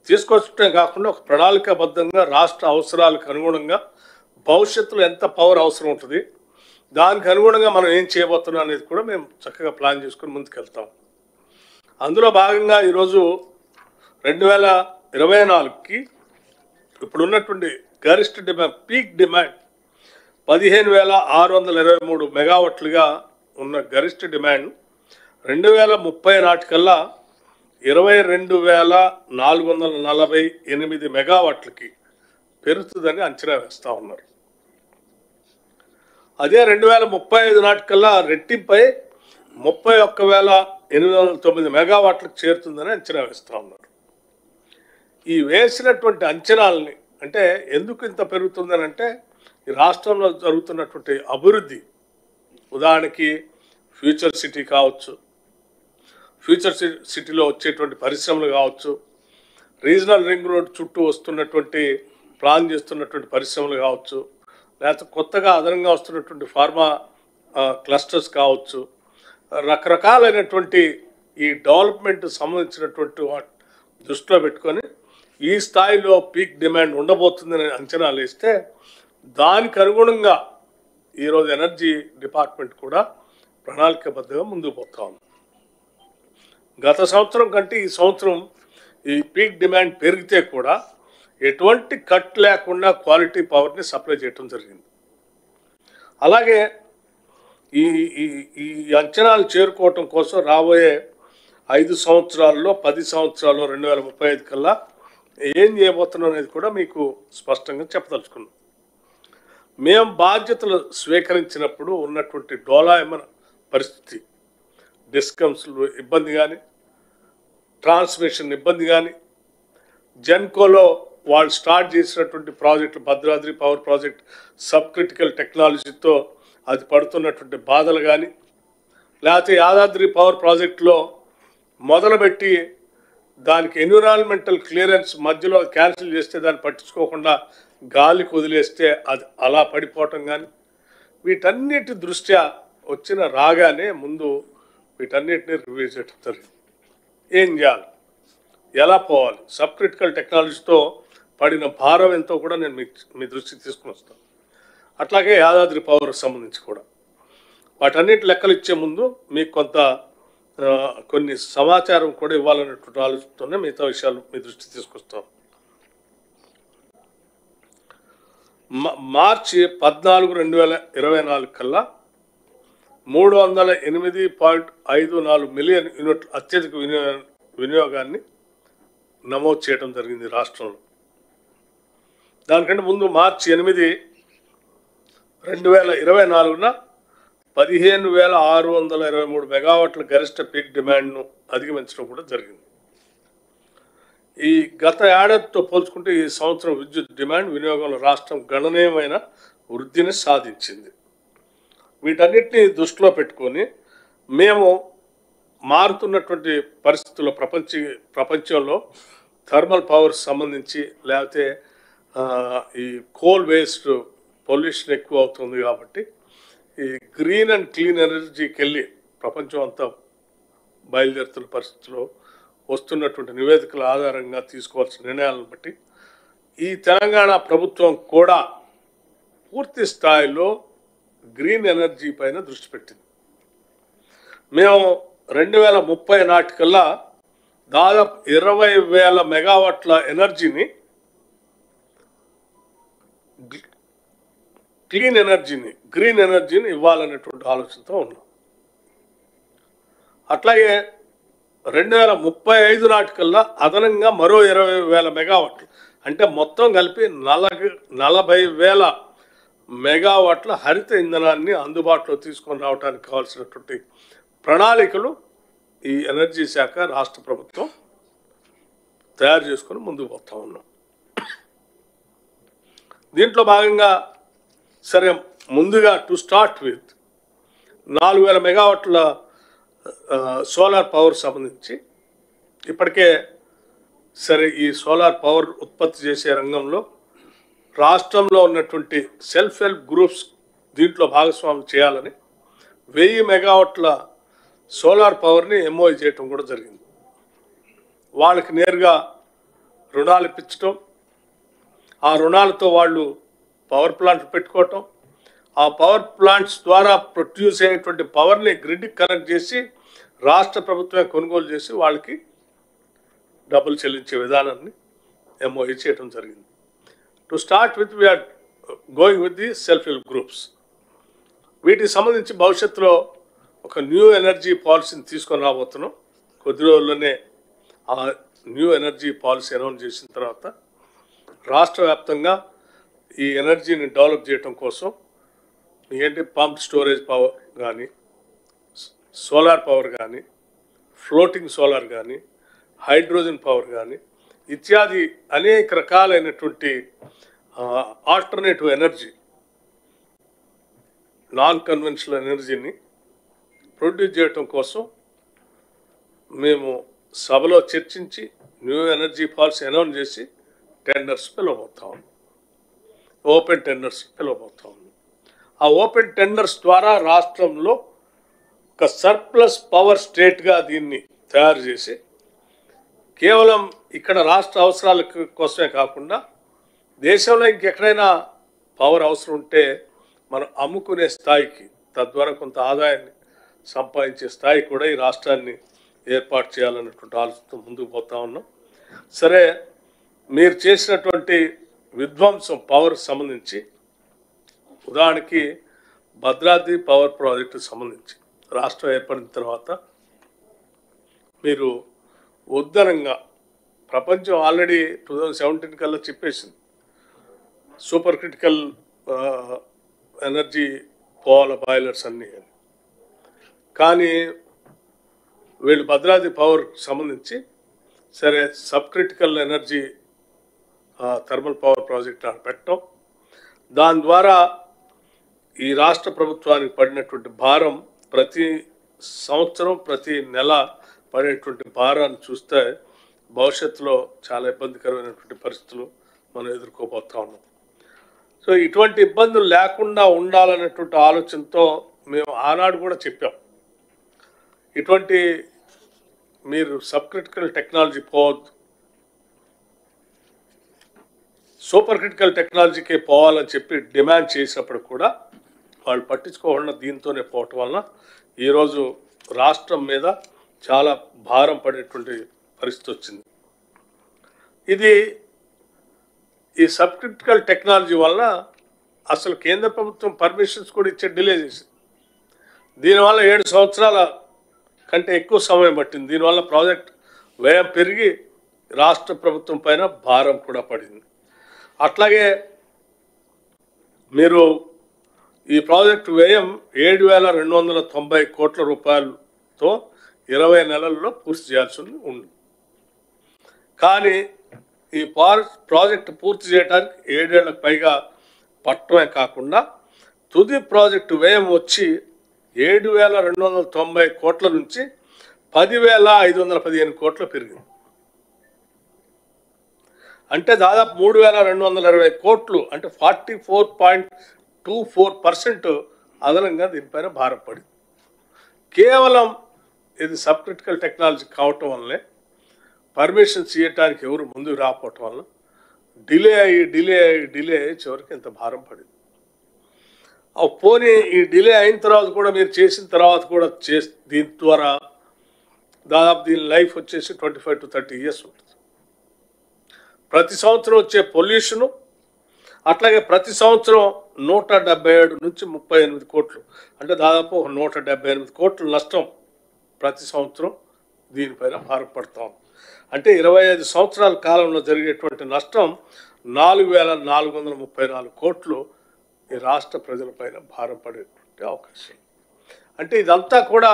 తీసుకొచ్చటమే కాకుండా ఒక ప్రణాళికాబద్ధంగా రాష్ట్ర అవసరాలకు అనుగుణంగా భవిష్యత్తులో ఎంత పవర్ అవసరం ఉంటుంది, దానికి అనుగుణంగా మనం ఏం చేయబోతున్నాం అనేది కూడా మేము చక్కగా ప్లాన్ చేసుకుని ముందుకెళ్తాం. అందులో భాగంగా ఈరోజు 2024కి ఇప్పుడున్నటువంటి గరిష్ట డిమాండ్, పీక్ డిమాండ్ 15,623 మెగావాట్లుగా ఉన్న గరిష్ట డిమాండ్ 2030 నాటికల్లా 22,448 మెగావాట్లకి పెరుగుతుందని అంచనా వేస్తూ ఉన్నారు. అదే 2035 నాటికల్లా రెట్టింపై 31,809 మెగావాట్లకు చేరుతుందని అంచనా వేస్తూ ఉన్నారు. ఈ వేసినటువంటి అంచనాలని అంటే ఎందుకు ఇంత పెరుగుతుందని అంటే ఈ రాష్ట్రంలో జరుగుతున్నటువంటి అభివృద్ధి, ఉదాహరణకి ఫ్యూచర్ సిటీ కావచ్చు, ఫ్యూచర్ సిటీలో వచ్చేటువంటి పరిశ్రమలు కావచ్చు, రీజనల్ రింగ్ రోడ్ చుట్టూ వస్తున్నటువంటి ప్లాన్ చేస్తున్నటువంటి పరిశ్రమలు కావచ్చు, లేకపోతే కొత్తగా అదనంగా వస్తున్నటువంటి ఫార్మా క్లస్టర్స్ కావచ్చు, రకరకాలైనటువంటి ఈ డెవలప్మెంట్ సంబంధించినటువంటి వాటి దృష్టిలో పెట్టుకొని ఈ స్థాయిలో పీక్ డిమాండ్ ఉండబోతుందని అంచనాలు వేస్తే దానికి అనుగుణంగా ఈరోజు ఎనర్జీ డిపార్ట్మెంట్ కూడా ప్రణాళికాబద్ధంగా ముందుకు పోతా ఉంది. గత సంవత్సరం కంటే ఈ సంవత్సరం ఈ పీక్ డిమాండ్ పెరిగితే కూడా ఎటువంటి కట్ లేకుండా క్వాలిటీ పవర్ని సప్లై చేయడం జరిగింది. అలాగే ఈ ఈ ఈ అంచనాలు చేరుకోవటం కోసం రాబోయే 5 సంవత్సరాల్లో 10 సంవత్సరాల్లో 2035 కల్లా ఏం చేయబోతున్నాం అనేది కూడా మీకు స్పష్టంగా చెప్పదలుచుకున్నాం. మేము బాధ్యతలు స్వీకరించినప్పుడు ఉన్నటువంటి డోలాయమన పరిస్థితి, డిస్కమ్స్లో ఇబ్బంది కానీ, ట్రాన్స్మిషన్ ఇబ్బంది కానీ, జెన్కోలో వాళ్ళు స్టార్ట్ చేసినటువంటి ప్రాజెక్టులు, Bhadradri power project sub critical టెక్నాలజీతో అది పడుతున్నటువంటి బాధలు కానీ, లేకపోతే యాదాద్రి పవర్ ప్రాజెక్టులో మొదలుపెట్టి దానికి ఎన్విరాన్మెంటల్ క్లియరెన్స్ మధ్యలో క్యాన్సిల్ చేస్తే దాన్ని పట్టించుకోకుండా గాలికి వదిలేస్తే అది అలా పడిపోవటం కానీ, వీటన్నిటి దృష్ట్యా వచ్చిన రాగానే ముందు వీటన్నిటిని రివ్యూ చేయడం జరిగింది. ఏం చేయాలి, ఎలా పోవాలి, సబ్ క్రిటికల్ టెక్నాలజీతో పడిన భారం ఎంతో కూడా నేను మీ దృష్టికి తీసుకుని వస్తాను. అట్లాగే యాదాద్రి పవర్ సంబంధించి కూడా వాటన్నిటి లెక్కలు ఇచ్చే ముందు మీకు కొన్ని సమాచారం కూడా ఇవ్వాలనేటువంటి ఆలోచనతోనే మిగతా విషయాలు మీ దృష్టికి తీసుకొస్తాం. మార్చి 14, 2024 కల్లా 308.54 మిలియన్ యూనిట్ల అత్యధిక వినియోగాన్ని నమోదు చేయడం జరిగింది రాష్ట్రంలో. దానికంటే ముందు మార్చి 8, 2024న 15,623 మెగావాట్ల గరిష్ట పీక్ డిమాండ్ను అధిగమించడం కూడా జరిగింది. ఈ గత ఏడాదితో పోల్చుకుంటే ఈ సంవత్సరం విద్యుత్ డిమాండ్ వినియోగంలో రాష్ట్రం గణనీయమైన వృద్ధిని సాధించింది. వీటన్నిటిని దృష్టిలో పెట్టుకొని మేము మారుతున్నటువంటి పరిస్థితుల్లో ప్రపంచంలో థర్మల్ పవర్ సంబంధించి లేకపోతే ఈ కోల్ వేస్ట్ పొల్యూషన్ ఎక్కువ అవుతుంది కాబట్టి ఈ గ్రీన్ అండ్ క్లీన్ ఎనర్జీకి వెళ్ళి ప్రపంచం అంతా బయలుదేరుతున్న పరిస్థితుల్లో వస్తున్నటువంటి నివేదికల ఆధారంగా తీసుకోవాల్సిన నిర్ణయాలను బట్టి ఈ తెలంగాణ ప్రభుత్వం కూడా పూర్తి స్థాయిలో గ్రీన్ ఎనర్జీ పైన దృష్టి పెట్టింది. మేము 2030 నాటికల్లా దాదాపు 20,000 మెగావాట్ల ఎనర్జీని, క్లీన్ ఎనర్జీని, గ్రీన్ ఎనర్జీని ఇవ్వాలనేటువంటి ఆలోచనతో ఉన్నాం. అట్లాగే 2035 నాటికల్లా అదనంగా మరో 20,000 మెగావాట్లు, అంటే మొత్తం కలిపి 40,000 మెగావాట్ల హరిత ఇంధనాన్ని అందుబాటులో తీసుకొని రావడానికి కావాల్సినటువంటి ప్రణాళికలు ఈ ఎనర్జీ శాఖ రాష్ట్ర ప్రభుత్వం తయారు చేసుకొని ముందుకు పోతా ఉన్నాం. దీంట్లో భాగంగా సరే ముందుగా టు స్టార్ట్ విత్ 4,000 మెగావాట్ల సోలార్ పవర్ సంబంధించి ఇప్పటికే సరే ఈ సోలార్ పవర్ ఉత్పత్తి చేసే రంగంలో రాష్ట్రంలో ఉన్నటువంటి సెల్ఫ్ హెల్ప్ గ్రూప్స్ దీంట్లో భాగస్వామ్యం చేయాలని 1000 మెగావాట్ల సోలార్ పవర్ని ఎంఓఐ చేయటం కూడా జరిగింది. వాళ్ళకి నేరుగా రుణాలు ఇప్పించడం, ఆ రుణాలతో వాళ్ళు పవర్ ప్లాంట్లు పెట్టుకోవటం, ఆ పవర్ ప్లాంట్స్ ద్వారా ప్రొడ్యూస్ అయ్యేటువంటి పవర్ని గ్రిడ్కి కనెక్ట్ చేసి రాష్ట్ర ప్రభుత్వమే కొనుగోలు చేసి వాళ్ళకి డబ్బులు చెల్లించే విధానాన్ని ఎంఓఈ చేయడం జరిగింది. To start with we're going with the self help groups. వీటికి సంబంధించి భవిష్యత్తులో ఒక న్యూ ఎనర్జీ పాలసీని తీసుకొని రాబోతున్నాం. కొద్ది రోజుల్లోనే ఆ న్యూ ఎనర్జీ పాలసీ అనౌన్స్ చేసిన తర్వాత రాష్ట్ర వ్యాప్తంగా ఈ ఎనర్జీని డెవలప్ చేయడం కోసం ఏంటి పంప్ స్టోరేజ్ పవర్ కానీ, సోలార్ పవర్ కానీ, ఫ్లోటింగ్ సోలార్ కానీ, హైడ్రోజన్ పవర్ కానీ ఇత్యాది అనేక రకాలైనటువంటి ఆల్టర్నేటివ్ ఎనర్జీ, నాన్ కన్వెన్షనల్ ఎనర్జీని ప్రొడ్యూస్ చేయటం కోసం మేము సభలో చర్చించి న్యూ ఎనర్జీ పాలసీ అనౌన్స్ చేసి టెండర్స్ పిలవబోతాం, ఓపెన్ టెండర్స్ పిలవబోతాం. ఆ ఓపెన్ టెండర్స్ ద్వారా రాష్ట్రంలో ఒక సర్ప్లస్ పవర్ స్టేట్గా దీన్ని తయారు చేసి కేవలం ఇక్కడ రాష్ట్ర అవసరాల కోసమే కాకుండా దేశంలో ఇంకెక్కడైనా పవర్ అవసరం ఉంటే మనం అమ్ముకునే స్థాయికి, తద్వారా కొంత ఆదాయాన్ని సంపాదించే స్థాయి కూడా ఈ రాష్ట్రాన్ని ఏర్పాటు చేయాలన్నటువంటి ఆలోచనతో ముందుకు పోతా ఉన్నాం. సరే, మీరు చేసినటువంటి విధ్వంసం పవర్ సంబంధించి, ఉదాహరణకి భద్రాద్రి పవర్ ప్రాజెక్టుకు సంబంధించి రాష్ట్రం ఏర్పడిన తర్వాత మీరు ఉద్దరంగా ప్రపంచం ఆల్రెడీ 2017 కల్లా చెప్పేసింది సూపర్ క్రిటికల్ ఎనర్జీ పోవాల బాయిలర్స్ అన్నీ అని. కానీ వీళ్ళు భద్రాద్రి పవర్ సంబంధించి సరే sub critical energy thermal power project పెట్టడం, దాని ద్వారా ఈ రాష్ట్ర ప్రభుత్వానికి పడినటువంటి భారం ప్రతి సంవత్సరం ప్రతి నెల పడేటువంటి భారాన్ని చూస్తే భవిష్యత్తులో చాలా ఇబ్బందికరమైనటువంటి పరిస్థితులు మనం ఎదుర్కోబోతా ఉన్నాం. సో ఇటువంటి ఇబ్బందులు లేకుండా ఉండాలనేటువంటి ఆలోచనతో మేము ఆనాడు కూడా చెప్పాం, ఇటువంటి మీరు సబ్ క్రిటికల్ టెక్నాలజీ పోవద్దు, సూపర్ క్రిటికల్ టెక్నాలజీకే పోవాలని చెప్పి డిమాండ్ చేసినప్పుడు కూడా వాళ్ళు పట్టించుకోకుండా దీంతోనే పోవటం వలన ఈరోజు రాష్ట్రం మీద చాలా భారం పడేటువంటి పరిస్థితి వచ్చింది. ఇది ఈ సబ్ క్రిటికల్ టెక్నాలజీ వల్ల అసలు కేంద్ర ప్రభుత్వం పర్మిషన్స్ కూడా ఇచ్చే డిలే చేసింది. దీనివల్ల 7 సంవత్సరాల కంటే ఎక్కువ సమయం పట్టింది. దీనివల్ల ప్రాజెక్ట్ వ్యయం పెరిగి రాష్ట్ర ప్రభుత్వం పైన భారం కూడా పడింది. అట్లాగే మీరు ఈ ప్రాజెక్టు వ్యయం 7,290 కోట్ల రూపాయలతో 20 నెలల్లో పూర్తి చేయాల్సి ఉంది. కానీ ఈ ప్రాజెక్టు పూర్తి చేయడానికి 7 ఏళ్లకు పైగా పట్టడమే కాకుండా తుది ప్రాజెక్టు వ్యయం వచ్చి 7,290 కోట్ల నుంచి 10,515 కోట్లు పెరిగింది. అంటే దాదాపు 3,220 కోట్లు, అంటే 44.24% అదనంగా దీనిపైన భారం పడింది. కేవలం ఇది సబ్ క్రిటికల్ టెక్నాలజీ కావటం వల్లనే, పర్మిషన్స్ ఇవ్వటానికి ఎవరు ముందుకు రాకపోవటం వల్ల డిలే అయ్యి చివరికి ఇంత భారం పడింది. పోనీ ఈ డిలే అయిన తర్వాత కూడా మీరు చేసిన తర్వాత కూడా దీని ద్వారా దాదాపు దీని లైఫ్ వచ్చేసి 25 to 30 years ఉంటుంది. ప్రతి సంవత్సరం వచ్చే పొల్యూషను, అట్లాగే ప్రతి సంవత్సరం 177 నుంచి 38 కోట్లు, అంటే దాదాపు 178 కోట్ల నష్టం ప్రతి సంవత్సరం దీనిపైన భారపడతాం. అంటే 25 సంవత్సరాల కాలంలో జరిగేటువంటి నష్టం 4,434 కోట్లు ఈ రాష్ట్ర ప్రజలపైన భారం పడేటువంటి అవకాశం. అంటే ఇదంతా కూడా